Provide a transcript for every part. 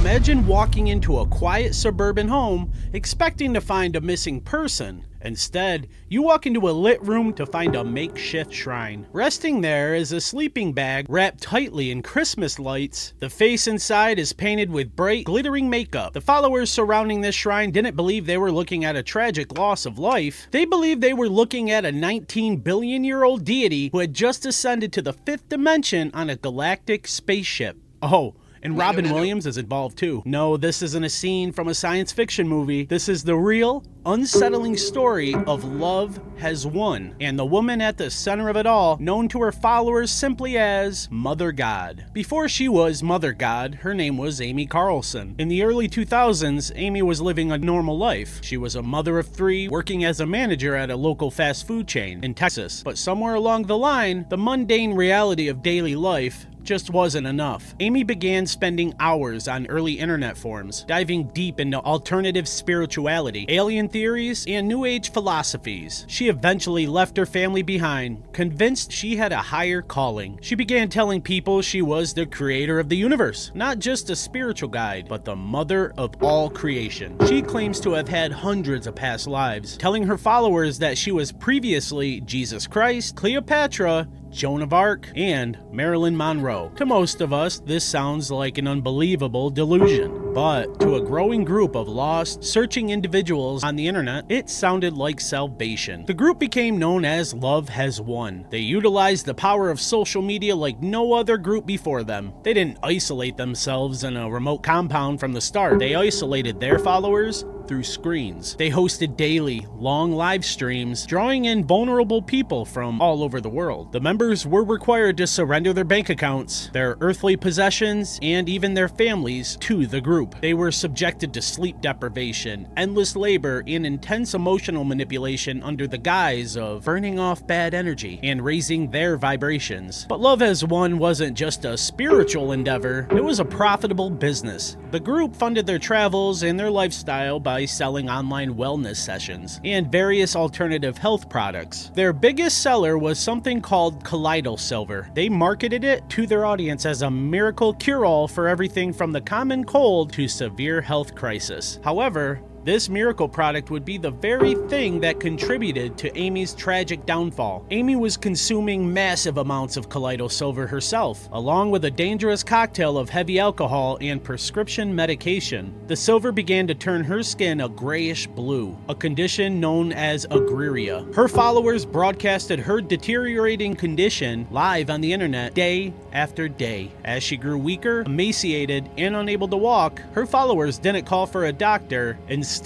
Imagine walking into a quiet suburban home expecting to find a missing person. Instead, you walk into a lit room to find a makeshift shrine. Resting there is a sleeping bag wrapped tightly in Christmas lights. The face inside is painted with bright, glittering makeup. The followers surrounding this shrine didn't believe they were looking at a tragic loss of life. They believed they were looking at a 19-billion-year-old deity who had just ascended to the 5th dimension on a galactic spaceship. Oh, and Robin Williams is involved too. No, this isn't a scene from a science fiction movie. This is the real, unsettling story of Love Has Won, and the woman at the center of it all, known to her followers simply as Mother God. Before she was Mother God, her name was Amy Carlson. In the early 2000s, Amy was living a normal life. She was a mother of 3, working as a manager at a local fast food chain in Texas. But somewhere along the line, the mundane reality of daily life just wasn't enough. Amy began spending hours on early internet forums, diving deep into alternative spirituality, alien theories, and New Age philosophies. She eventually left her family behind, convinced she had a higher calling. She began telling people she was the creator of the universe, not just a spiritual guide, but the mother of all creation. She claims to have had hundreds of past lives, telling her followers that she was previously Jesus Christ, Cleopatra, Joan of Arc, and Marilyn Monroe. To most of us, this sounds like an unbelievable delusion. But to a growing group of lost, searching individuals on the internet, it sounded like salvation. The group became known as Love Has Won. They utilized the power of social media like no other group before them. They didn't isolate themselves in a remote compound from the start. They isolated their followers through screens. They hosted daily, long live streams, drawing in vulnerable people from all over the world. The members were required to surrender their bank accounts, their earthly possessions, and even their families to the group. They were subjected to sleep deprivation, endless labor, and intense emotional manipulation under the guise of burning off bad energy and raising their vibrations. But Love Has Won wasn't just a spiritual endeavor, it was a profitable business. The group funded their travels and their lifestyle by selling online wellness sessions and various alternative health products. Their biggest seller was something called Colloidal Silver. They marketed it to their audience as a miracle cure-all for everything from the common cold to severe health crisis. However, this miracle product would be the very thing that contributed to Amy's tragic downfall. Amy was consuming massive amounts of colloidal silver herself, along with a dangerous cocktail of heavy alcohol and prescription medication. The silver began to turn her skin a grayish blue, a condition known as agruria. Her followers broadcasted her deteriorating condition live on the internet day after day. As she grew weaker, emaciated, and unable to walk, her followers didn't call for a doctor. Instead,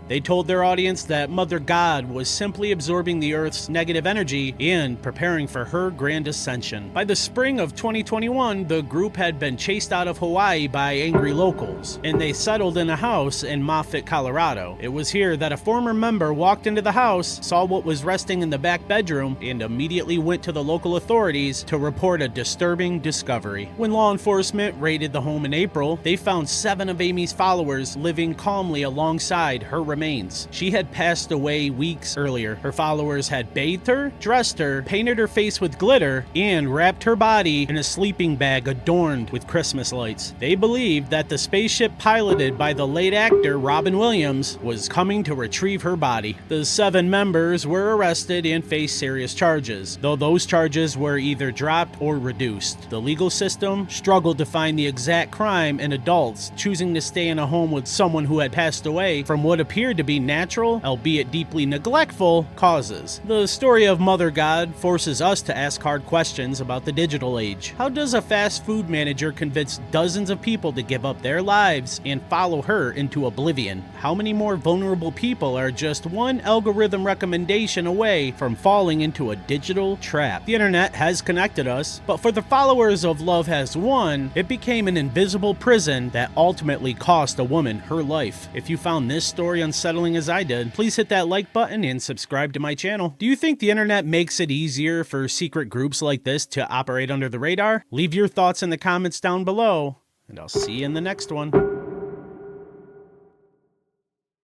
they told their audience that Mother God was simply absorbing the Earth's negative energy and preparing for her grand ascension. By the spring of 2021, the group had been chased out of Hawaii by angry locals, and they settled in a house in Moffett, Colorado. It was here that a former member walked into the house, saw what was resting in the back bedroom, and immediately went to the local authorities to report a disturbing discovery. When law enforcement raided the home in April, they found 7 of Amy's followers living calmly alongside her remains. She had passed away weeks earlier. Her followers had bathed her, dressed her, painted her face with glitter, and wrapped her body in a sleeping bag adorned with Christmas lights. They believed that the spaceship piloted by the late actor Robin Williams was coming to retrieve her body. The 7 members were arrested and faced serious charges, though those charges were either dropped or reduced. The legal system struggled to find the exact crime in adults choosing to stay in a home with someone who had passed away from what appeared to be natural, albeit deeply neglectful, causes. The story of Mother God forces us to ask hard questions about the digital age. How does a fast food manager convince dozens of people to give up their lives and follow her into oblivion? How many more vulnerable people are just one algorithm recommendation away from falling into a digital trap? The internet has connected us, but for the followers of Love Has Won, it became an invisible prison that ultimately cost a woman her life. If you found this story unsettling as I did, please hit that like button and subscribe to my channel. Do you think the internet makes it easier for secret groups like this to operate under the radar? Leave your thoughts in the comments down below, and I'll see you in the next one.